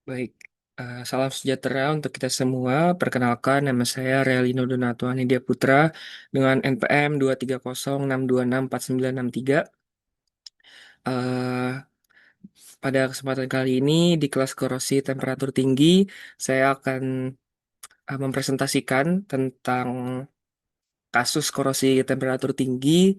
Baik, salam sejahtera untuk kita semua. Perkenalkan, nama saya Realino Donato Anidia Putra dengan NPM 230626493. Eh, Pada kesempatan kali ini di kelas korosi temperatur tinggi, saya akan mempresentasikan tentang kasus korosi temperatur tinggi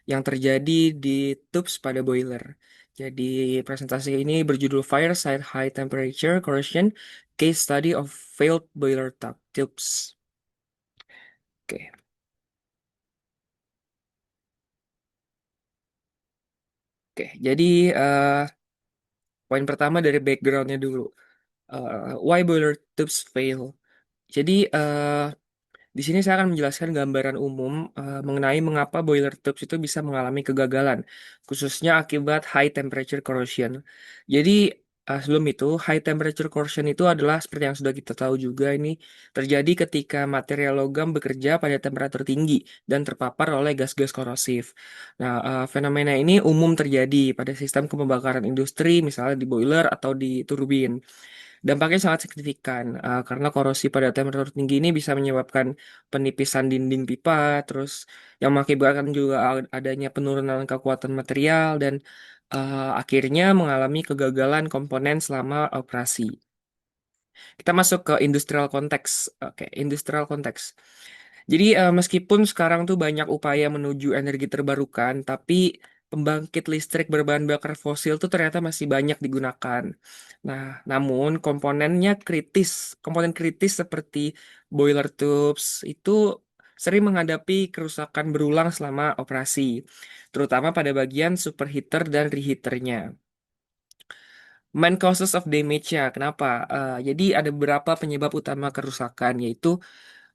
yang terjadi di tubes pada boiler. Jadi presentasi ini berjudul Fireside High Temperature Corrosion Case Study of Failed Boiler Tubes. Oke, oke. Jadi poin pertama dari backgroundnya dulu. Why boiler tubes fail? Jadi di sini saya akan menjelaskan gambaran umum mengenai mengapa boiler tubes itu bisa mengalami kegagalan, khususnya akibat high temperature corrosion. Jadi sebelum itu, high temperature corrosion itu adalah seperti yang sudah kita tahu juga ini terjadi ketika material logam bekerja pada temperatur tinggi dan terpapar oleh gas-gas korosif. Nah, fenomena ini umum terjadi pada sistem pembakaran industri, misalnya di boiler atau di turbin. Dampaknya sangat signifikan karena korosi pada temperatur tinggi ini bisa menyebabkan penipisan dinding pipa, terus yang mengakibatkan juga adanya penurunan kekuatan material dan akhirnya mengalami kegagalan komponen selama operasi. Kita masuk ke industrial konteks. Oke, industrial konteks. Jadi meskipun sekarang tuh banyak upaya menuju energi terbarukan, tapi pembangkit listrik berbahan bakar fosil tuh ternyata masih banyak digunakan. Nah, namun komponen kritis seperti boiler tubes itu sering menghadapi kerusakan berulang selama operasi, terutama pada bagian superheater dan reheaternya. Main causes of damage-nya, kenapa? Jadi ada beberapa penyebab utama kerusakan, yaitu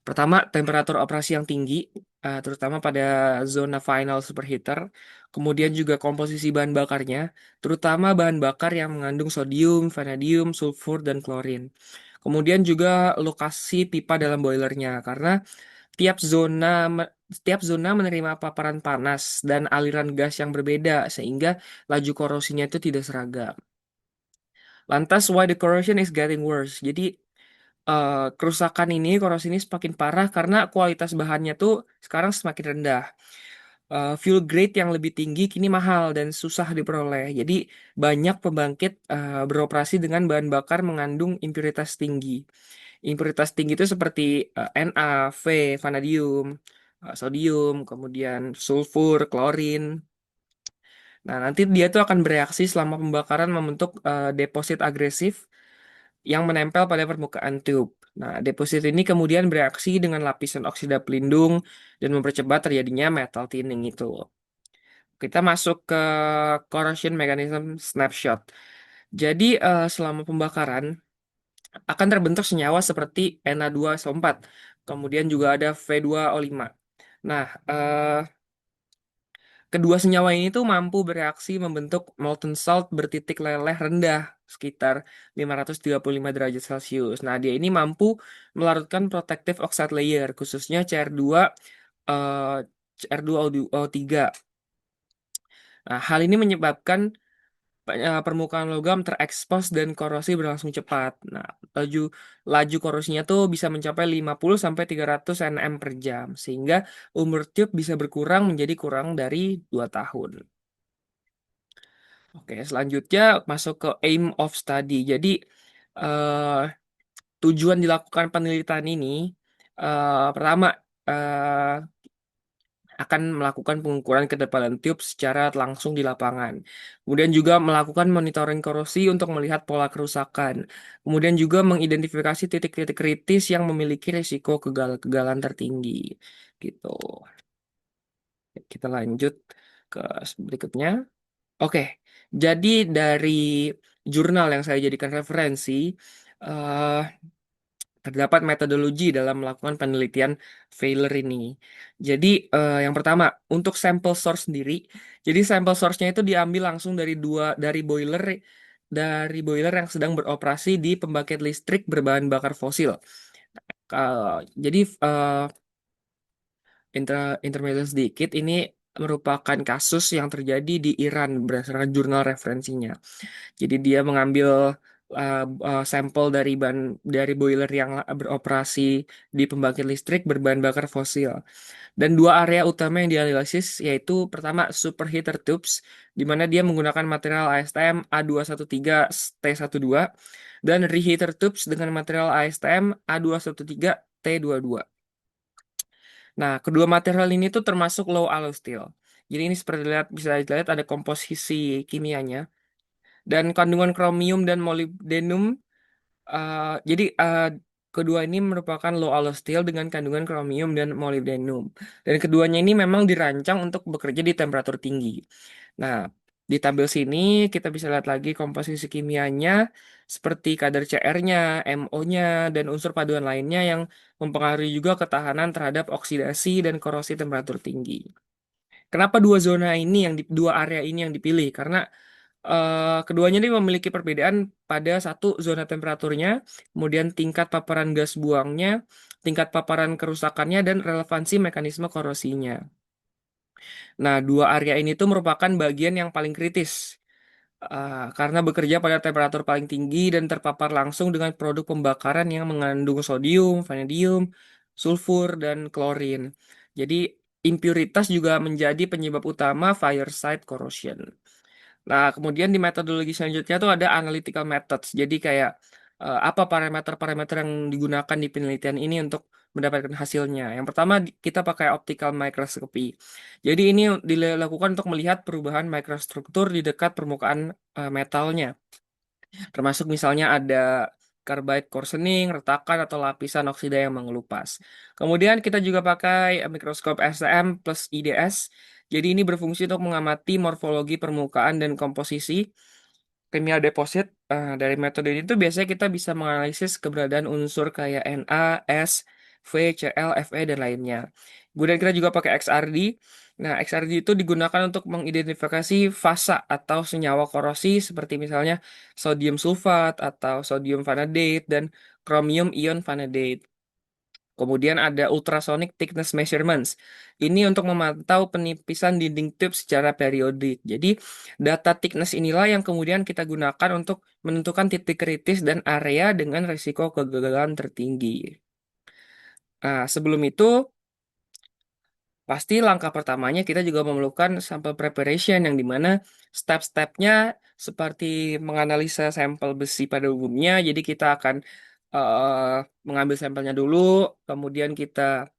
pertama, temperatur operasi yang tinggi, terutama pada zona final superheater. Kemudian juga komposisi bahan bakarnya, terutama bahan bakar yang mengandung sodium, vanadium, sulfur, dan klorin. Kemudian juga lokasi pipa dalam boilernya, karena tiap zona setiap zona menerima paparan panas dan aliran gas yang berbeda, sehingga laju korosinya itu tidak seragam. Lantas, why the corrosion is getting worse? Jadi, kerusakan ini, korosi ini semakin parah karena kualitas bahannya tuh sekarang semakin rendah. Fuel grade yang lebih tinggi kini mahal dan susah diperoleh. Jadi banyak pembangkit beroperasi dengan bahan bakar mengandung impuritas tinggi. Impuritas tinggi itu seperti Na, V, vanadium, sodium, kemudian sulfur, klorin. Nah, nanti dia tuh akan bereaksi selama pembakaran membentuk deposit agresif yang menempel pada permukaan tube. Nah, deposit ini kemudian bereaksi dengan lapisan oksida pelindung dan mempercepat terjadinya metal thinning itu. Kita masuk ke corrosion mechanism snapshot. Jadi, selama pembakaran akan terbentuk senyawa seperti Na2SO4. Kemudian juga ada V2O5. Nah, kedua senyawa ini tuh mampu bereaksi membentuk molten salt bertitik leleh rendah sekitar 535 derajat Celcius. Nah, dia ini mampu melarutkan protective oxide layer, khususnya CR2, eh, CR2O3. Nah, hal ini menyebabkan permukaan logam terekspos dan korosi berlangsung cepat. Nah, laju laju korosinya tuh bisa mencapai 50 sampai 300 nm per jam, sehingga umur tube bisa berkurang menjadi kurang dari 2 tahun. Oke, selanjutnya masuk ke aim of study. Jadi, eh, tujuan dilakukan penelitian ini, pertama, eh, akan melakukan pengukuran ketebalan tube secara langsung di lapangan. Kemudian juga melakukan monitoring korosi untuk melihat pola kerusakan. Kemudian juga mengidentifikasi titik-titik kritis yang memiliki risiko kegagalan tertinggi. Gitu. Kita lanjut ke berikutnya. Oke, jadi dari jurnal yang saya jadikan referensi, eh, terdapat metodologi dalam melakukan penelitian failure ini. Jadi, yang pertama, untuk sampel source sendiri, jadi sampel source-nya itu diambil langsung dari boiler yang sedang beroperasi di pembangkit listrik berbahan bakar fosil. Jadi, intermezzo sedikit, ini merupakan kasus yang terjadi di Iran berdasarkan jurnal referensinya. Jadi dia mengambil sampel dari boiler yang beroperasi di pembangkit listrik berbahan bakar fosil. Dan dua area utama yang dianalisis yaitu pertama superheater tubes di mana dia menggunakan material ASTM A213 T12 dan reheater tubes dengan material ASTM A213 T22. Nah, kedua material ini tuh termasuk low alloy steel. Jadi ini seperti bisa dilihat ada komposisi kimianya dan kandungan kromium dan molybdenum. jadi kedua ini merupakan low alloy steel dengan kandungan kromium dan molybdenum. Dan keduanya ini memang dirancang untuk bekerja di temperatur tinggi. Nah, di tabel sini kita bisa lihat lagi komposisi kimianya seperti kadar CR-nya, MO-nya, dan unsur paduan lainnya yang mempengaruhi juga ketahanan terhadap oksidasi dan korosi temperatur tinggi. Kenapa dua area ini yang dipilih? Karena keduanya ini memiliki perbedaan pada satu zona temperaturnya, kemudian tingkat paparan gas buangnya, tingkat paparan kerusakannya, dan relevansi mekanisme korosinya. Nah, dua area ini tuh merupakan bagian yang paling kritis karena bekerja pada temperatur paling tinggi dan terpapar langsung dengan produk pembakaran yang mengandung sodium, vanadium, sulfur, dan klorin. Jadi, impuritas juga menjadi penyebab utama fire site corrosion. Nah, kemudian di metodologi selanjutnya tuh ada analytical methods. Jadi kayak apa parameter-parameter yang digunakan di penelitian ini untuk mendapatkan hasilnya. Yang pertama kita pakai optical microscopy. Jadi ini dilakukan untuk melihat perubahan mikrostruktur di dekat permukaan metalnya. Termasuk misalnya ada carbide coarsening, retakan atau lapisan oksida yang mengelupas. Kemudian kita juga pakai mikroskop STM plus IDS. Jadi ini berfungsi untuk mengamati morfologi permukaan dan komposisi kimia deposit. Dari metode ini tuh biasanya kita bisa menganalisis keberadaan unsur kayak Na, S, V, Cl, Fe, dan lainnya. Kemudian kita juga pakai XRD. Nah, XRD itu digunakan untuk mengidentifikasi fasa atau senyawa korosi seperti misalnya sodium sulfat atau sodium vanadate dan chromium ion vanadate. Kemudian ada ultrasonic thickness measurements. Ini untuk memantau penipisan dinding tube secara periodik. Jadi, data thickness inilah yang kemudian kita gunakan untuk menentukan titik kritis dan area dengan risiko kegagalan tertinggi. Nah, sebelum itu, pasti langkah pertamanya kita juga memerlukan sampel preparation yang dimana step-stepnya seperti menganalisa sampel besi pada umumnya. Jadi kita akan mengambil sampelnya dulu, kemudian kita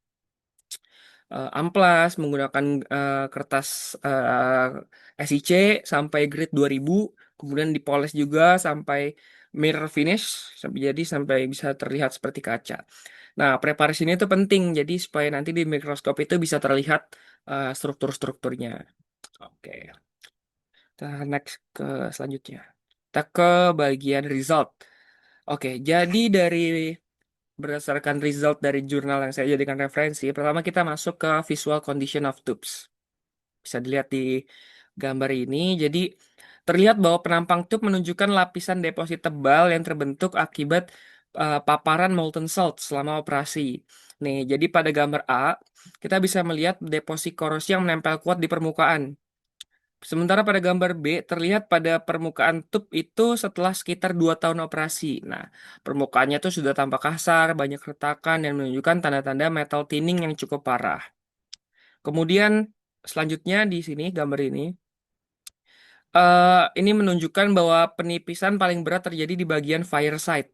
amplas menggunakan kertas SIC sampai grade 2000, kemudian dipoles juga sampai mirror finish sampai bisa terlihat seperti kaca. Nah, preparasi ini itu penting jadi supaya nanti di mikroskop itu bisa terlihat struktur-strukturnya. Oke. Kita next ke selanjutnya. Kita ke bagian result. Oke, jadi berdasarkan result dari jurnal yang saya jadikan referensi, pertama kita masuk ke visual condition of tubes. Bisa dilihat di gambar ini. Jadi terlihat bahwa penampang tube menunjukkan lapisan deposit tebal yang terbentuk akibat paparan molten salt selama operasi. Nih, jadi pada gambar A, kita bisa melihat deposit korosi yang menempel kuat di permukaan. Sementara pada gambar B, terlihat pada permukaan tube itu setelah sekitar 2 tahun operasi. Nah, permukaannya tuh sudah tampak kasar, banyak retakan, dan menunjukkan tanda-tanda metal thinning yang cukup parah. Kemudian, selanjutnya di sini, gambar ini menunjukkan bahwa penipisan paling berat terjadi di bagian fire site.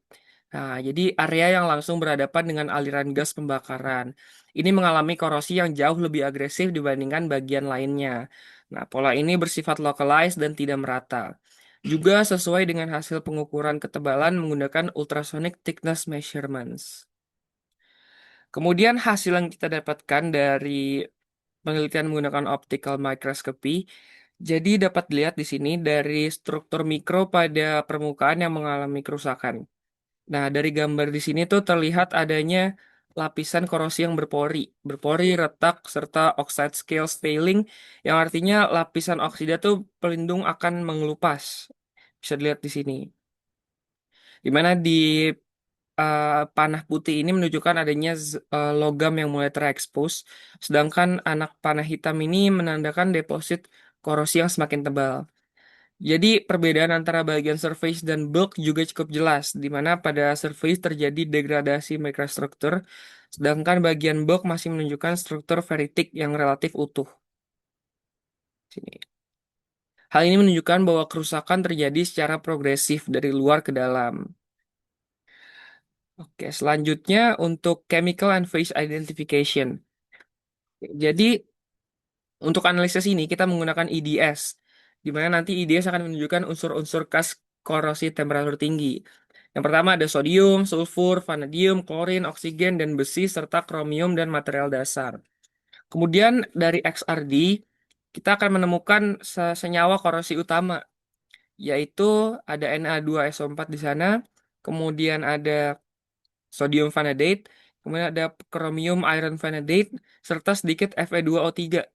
Nah, jadi area yang langsung berhadapan dengan aliran gas pembakaran. Ini mengalami korosi yang jauh lebih agresif dibandingkan bagian lainnya. Nah, pola ini bersifat localized dan tidak merata. Juga sesuai dengan hasil pengukuran ketebalan menggunakan ultrasonic thickness measurements. Kemudian hasil yang kita dapatkan dari penelitian menggunakan optical microscopy, jadi dapat dilihat di sini dari struktur mikro pada permukaan yang mengalami kerusakan. Nah, dari gambar di sini tuh terlihat adanya lapisan korosi yang berpori, retak, serta oxide scale scaling, yang artinya lapisan oksida tuh pelindung akan mengelupas. Bisa dilihat di sini. Di mana di panah putih ini menunjukkan adanya logam yang mulai terekspos, sedangkan anak panah hitam ini menandakan deposit korosi yang semakin tebal. Jadi perbedaan antara bagian surface dan bulk juga cukup jelas, di mana pada surface terjadi degradasi mikrostruktur, sedangkan bagian bulk masih menunjukkan struktur feritik yang relatif utuh. Sini. Hal ini menunjukkan bahwa kerusakan terjadi secara progresif dari luar ke dalam. Oke, selanjutnya untuk chemical and phase identification. Jadi untuk analisis ini kita menggunakan EDS, di mana nanti EDS akan menunjukkan unsur-unsur khas korosi temperatur tinggi. Yang pertama ada sodium, sulfur, vanadium, klorin, oksigen, dan besi, serta kromium dan material dasar. Kemudian dari XRD, kita akan menemukan senyawa korosi utama, yaitu ada Na2SO4 di sana, kemudian ada sodium vanadate, kemudian ada kromium iron vanadate, serta sedikit Fe2O3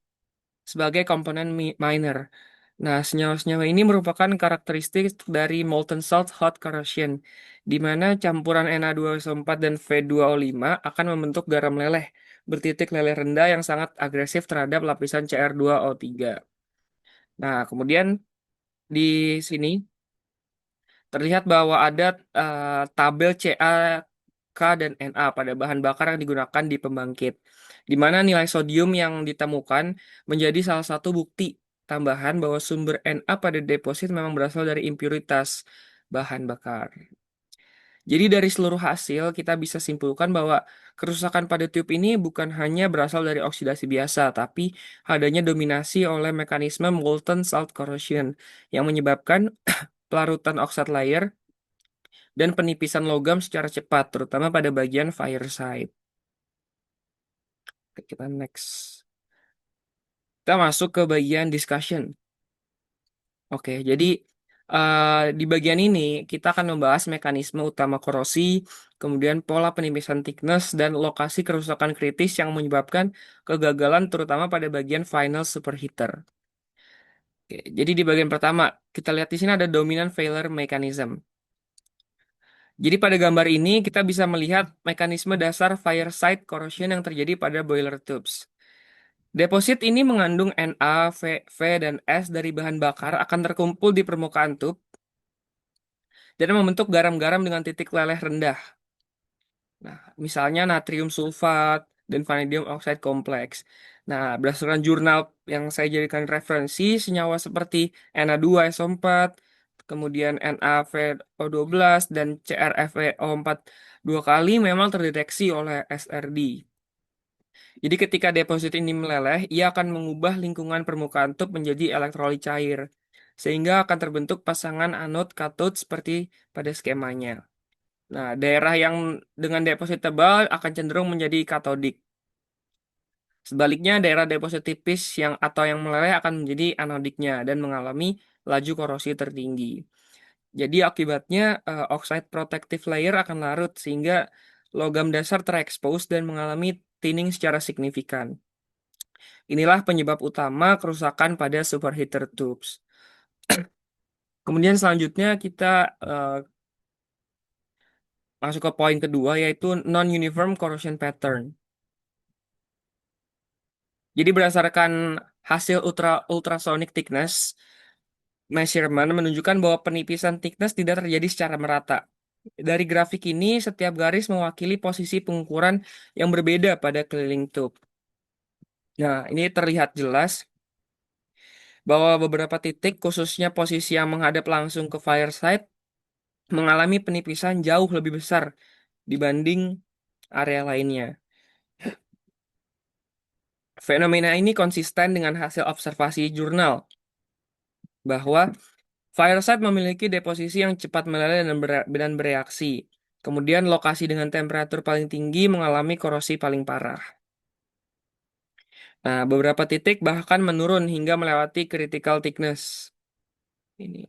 sebagai komponen minor. Nah, senyawa-senyawa ini merupakan karakteristik dari molten salt hot corrosion, di mana campuran Na2SO4 dan Fe2O5 akan membentuk garam meleleh bertitik leleh rendah yang sangat agresif terhadap lapisan Cr2O3. Nah, kemudian di sini terlihat bahwa ada tabel Ca, K, dan Na pada bahan bakar yang digunakan di pembangkit, di mana nilai sodium yang ditemukan menjadi salah satu bukti tambahan bahwa sumber Na pada deposit memang berasal dari impuritas bahan bakar. Jadi dari seluruh hasil kita bisa simpulkan bahwa kerusakan pada tube ini bukan hanya berasal dari oksidasi biasa, tapi adanya dominasi oleh mekanisme molten salt corrosion yang menyebabkan pelarutan oxide layer dan penipisan logam secara cepat, terutama pada bagian fire side. Oke, kita next. Kita masuk ke bagian discussion. Oke, jadi di bagian ini kita akan membahas mekanisme utama korosi, kemudian pola penipisan thickness, dan lokasi kerusakan kritis yang menyebabkan kegagalan terutama pada bagian final superheater. Oke, jadi di bagian pertama, kita lihat di sini ada dominant failure mechanism. Jadi pada gambar ini kita bisa melihat mekanisme dasar fire site corrosion yang terjadi pada boiler tubes. Deposit ini mengandung Na, V, dan S dari bahan bakar akan terkumpul di permukaan tub dan membentuk garam-garam dengan titik leleh rendah. Nah, misalnya natrium sulfat dan vanadium oxide kompleks. Nah, berdasarkan jurnal yang saya jadikan referensi, senyawa seperti Na2SO4, kemudian NaVO12, dan CrFeO4 dua kali memang terdeteksi oleh SRD. Jadi ketika deposit ini meleleh, ia akan mengubah lingkungan permukaan tub menjadi elektrolit cair, sehingga akan terbentuk pasangan anode katode seperti pada skemanya. Nah, daerah yang dengan deposit tebal akan cenderung menjadi katodik. Sebaliknya, daerah deposit tipis yang meleleh akan menjadi anodiknya dan mengalami laju korosi tertinggi. Jadi akibatnya oxide protective layer akan larut sehingga logam dasar terekspos dan mengalami thinning secara signifikan. Inilah penyebab utama kerusakan pada superheater tubes. Kemudian selanjutnya kita masuk ke poin kedua yaitu non-uniform corrosion pattern. Jadi berdasarkan hasil ultrasonic thickness measurement menunjukkan bahwa penipisan thickness tidak terjadi secara merata. Dari grafik ini, setiap garis mewakili posisi pengukuran yang berbeda pada keliling tube. Nah, ini terlihat jelas bahwa beberapa titik, khususnya posisi yang menghadap langsung ke fire site, mengalami penipisan jauh lebih besar dibanding area lainnya. Fenomena ini konsisten dengan hasil observasi jurnal bahwa Fireside memiliki deposisi yang cepat meleleh dan bereaksi. Kemudian lokasi dengan temperatur paling tinggi mengalami korosi paling parah. Nah, beberapa titik bahkan menurun hingga melewati critical thickness. Ini.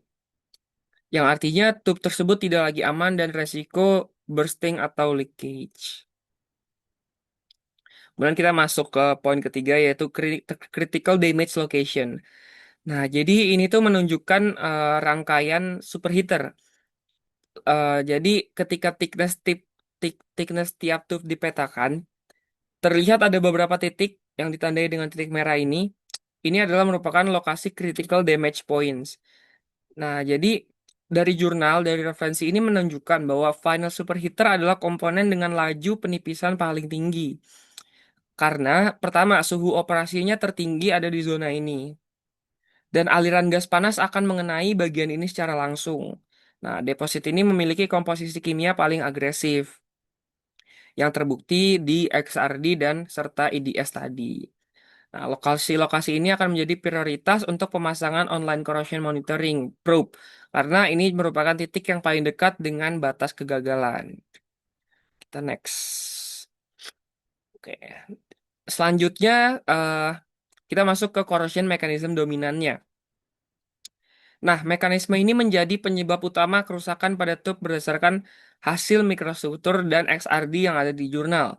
Yang artinya tube tersebut tidak lagi aman dan resiko bursting atau leakage. Kemudian kita masuk ke poin ketiga yaitu critical damage location. Nah, jadi ini tuh menunjukkan rangkaian superheater. Jadi ketika thickness tiap tube dipetakan, terlihat ada beberapa titik yang ditandai dengan titik merah ini. Ini adalah merupakan lokasi critical damage points. Nah, jadi dari jurnal, dari referensi ini menunjukkan bahwa final superheater adalah komponen dengan laju penipisan paling tinggi. Karena pertama, suhu operasinya tertinggi ada di zona ini. Dan aliran gas panas akan mengenai bagian ini secara langsung. Nah, deposit ini memiliki komposisi kimia paling agresif yang terbukti di XRD dan serta IDS tadi. Nah, lokasi-lokasi ini akan menjadi prioritas untuk pemasangan online corrosion monitoring probe karena ini merupakan titik yang paling dekat dengan batas kegagalan. Kita next. Oke. Selanjutnya kita masuk ke corrosion mechanism dominannya. Nah, mekanisme ini menjadi penyebab utama kerusakan pada tube berdasarkan hasil mikrostruktur dan XRD yang ada di jurnal.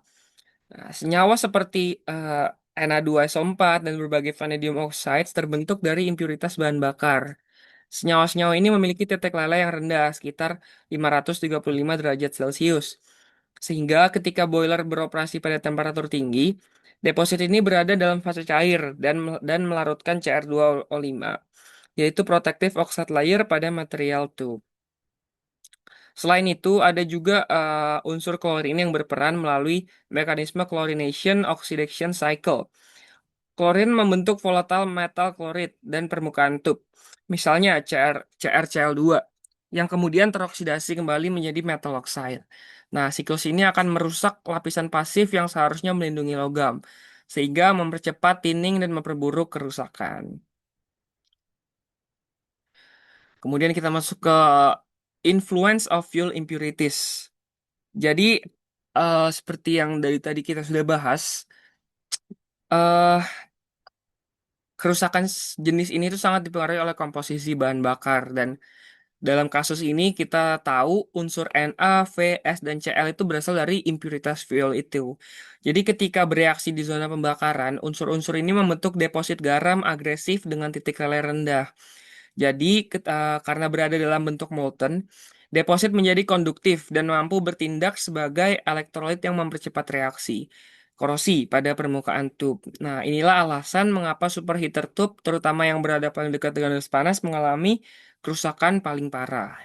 Nah, senyawa seperti Na2SO4 dan berbagai vanadium oxides terbentuk dari impuritas bahan bakar. Senyawa-senyawa ini memiliki titik leleh yang rendah, sekitar 535 derajat Celcius. Sehingga ketika boiler beroperasi pada temperatur tinggi, deposit ini berada dalam fase cair dan melarutkan Cr2O5, yaitu protective oxide layer pada material tube. Selain itu, ada juga unsur klorin yang berperan melalui mekanisme chlorination oxidation cycle. Klorin membentuk volatile metal klorid dan permukaan tub, misalnya CrCl2, yang kemudian teroksidasi kembali menjadi metal oxide. Nah, siklus ini akan merusak lapisan pasif yang seharusnya melindungi logam, sehingga mempercepat tinning dan memperburuk kerusakan. Kemudian kita masuk ke influence of fuel impurities. Jadi, seperti yang dari tadi kita sudah bahas, eh kerusakan jenis ini tuh sangat dipengaruhi oleh komposisi bahan bakar dan dalam kasus ini kita tahu unsur Na, V, S, dan Cl itu berasal dari impuritas fuel itu. Jadi ketika bereaksi di zona pembakaran, unsur-unsur ini membentuk deposit garam agresif dengan titik leleh rendah. Jadi, karena berada dalam bentuk molten, deposit menjadi konduktif dan mampu bertindak sebagai elektrolit yang mempercepat reaksi korosi pada permukaan tube. Nah, inilah alasan mengapa superheater tube, terutama yang berada paling dekat dengan garis panas, mengalami kerusakan paling parah.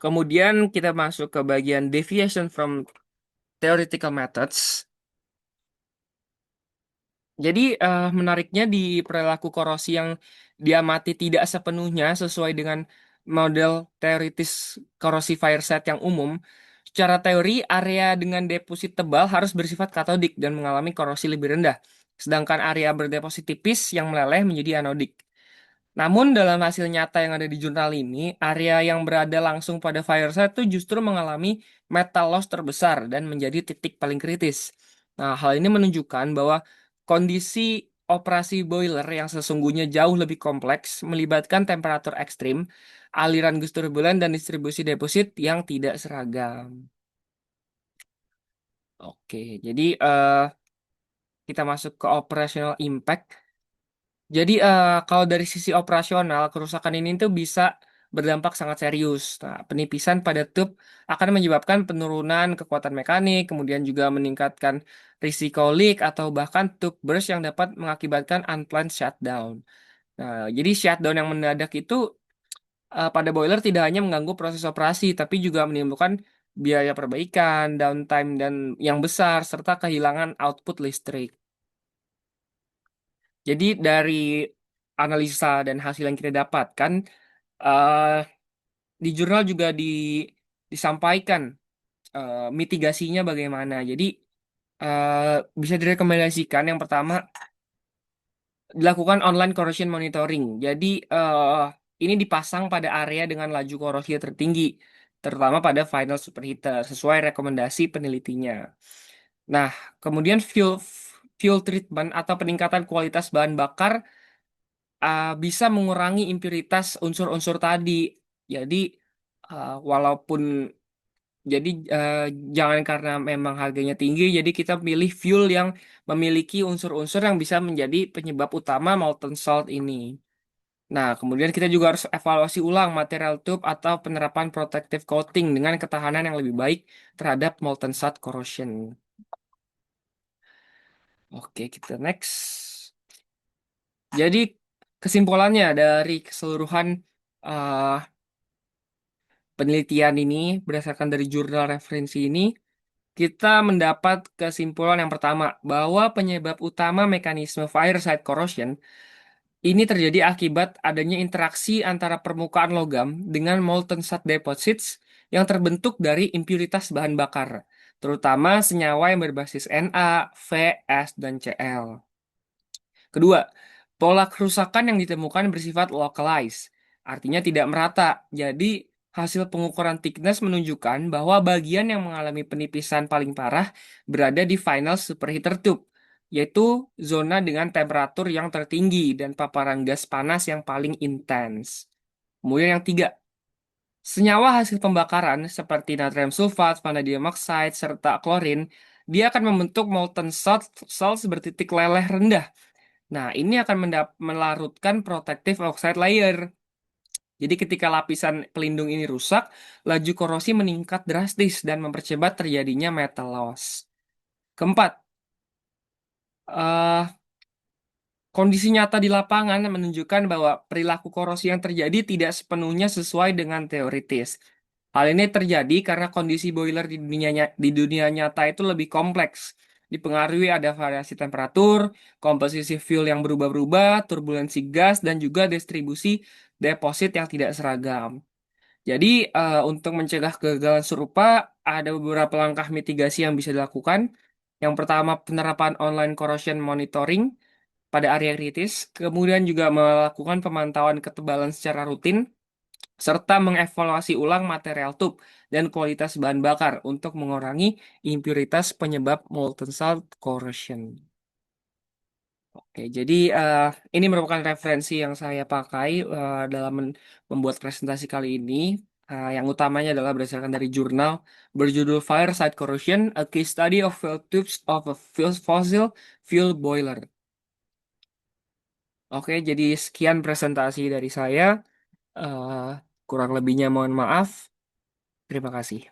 Kemudian kita masuk ke bagian deviation from theoretical methods. Jadi menariknya di perilaku korosi yang diamati tidak sepenuhnya sesuai dengan model teoritis korosi fire set yang umum. Secara teori, area dengan deposit tebal harus bersifat katodik dan mengalami korosi lebih rendah. Sedangkan area berdeposit tipis yang meleleh menjadi anodik. Namun dalam hasil nyata yang ada di jurnal ini, area yang berada langsung pada fire site itu justru mengalami metal loss terbesar dan menjadi titik paling kritis. Nah, hal ini menunjukkan bahwa kondisi operasi boiler yang sesungguhnya jauh lebih kompleks melibatkan temperatur ekstrim, aliran gas turbulen, dan distribusi deposit yang tidak seragam. Oke, jadi kita masuk ke operational impact. Jadi kalau dari sisi operasional, kerusakan ini tuh bisa berdampak sangat serius. Nah, penipisan pada tube akan menyebabkan penurunan kekuatan mekanik, kemudian juga meningkatkan risiko leak atau bahkan tube burst yang dapat mengakibatkan unplanned shutdown. Nah, jadi shutdown yang mendadak itu pada boiler tidak hanya mengganggu proses operasi, tapi juga menimbulkan biaya perbaikan, downtime dan yang besar serta kehilangan output listrik. Jadi dari analisa dan hasil yang kita dapatkan, eh, di jurnal juga disampaikan mitigasinya bagaimana. Jadi eh, bisa direkomendasikan yang pertama dilakukan online corrosion monitoring. Jadi ini dipasang pada area dengan laju korosi tertinggi, terutama pada final superheater sesuai rekomendasi penelitinya. Nah, kemudian fuel treatment atau peningkatan kualitas bahan bakar bisa mengurangi impuritas unsur-unsur tadi. Jadi walaupun jadi jangan karena memang harganya tinggi, jadi kita pilih fuel yang memiliki unsur-unsur yang bisa menjadi penyebab utama molten salt ini. Nah, kemudian kita juga harus evaluasi ulang material tube atau penerapan protective coating dengan ketahanan yang lebih baik terhadap molten salt corrosion. Oke, kita next. Jadi Kesimpulannya dari keseluruhan eh, penelitian ini, berdasarkan dari jurnal referensi ini, kita mendapat kesimpulan yang pertama, bahwa penyebab utama mekanisme fire site corrosion ini terjadi akibat adanya interaksi antara permukaan logam dengan molten salt deposits yang terbentuk dari impuritas bahan bakar, terutama senyawa yang berbasis Na, V, S, dan Cl. Kedua, pola kerusakan yang ditemukan bersifat localized, artinya tidak merata. Jadi, hasil pengukuran thickness menunjukkan bahwa bagian yang mengalami penipisan paling parah berada di final superheater tube, yaitu zona dengan temperatur yang tertinggi dan paparan gas panas yang paling intens. Kemudian yang tiga, senyawa hasil pembakaran seperti natrium sulfat, vanadium oxide, serta klorin, dia akan membentuk molten salt bertitik leleh rendah. Nah, ini akan melarutkan protective oxide layer. Jadi ketika lapisan pelindung ini rusak, laju korosi meningkat drastis dan mempercepat terjadinya metal loss. Keempat, eh, kondisi nyata di lapangan menunjukkan bahwa perilaku korosi yang terjadi tidak sepenuhnya sesuai dengan teoritis. Hal ini terjadi karena kondisi boiler di dunia nyata itu lebih kompleks. Dipengaruhi ada variasi temperatur, komposisi fuel yang berubah-ubah, turbulensi gas, dan juga distribusi deposit yang tidak seragam. Jadi, untuk mencegah kegagalan serupa, ada beberapa langkah mitigasi yang bisa dilakukan. Yang pertama, penerapan online corrosion monitoring pada area kritis, kemudian juga melakukan pemantauan ketebalan secara rutin, serta mengevaluasi ulang material tube dan kualitas bahan bakar untuk mengurangi impuritas penyebab molten salt corrosion. Oke, jadi ini merupakan referensi yang saya pakai dalam membuat presentasi kali ini. Yang utamanya adalah berdasarkan dari jurnal berjudul Fireside Corrosion: A Case Study of Fuel Tubes of a Fossil Fuel Boiler. Oke, jadi sekian presentasi dari saya. Eh, Kurang lebihnya mohon maaf. Terima kasih.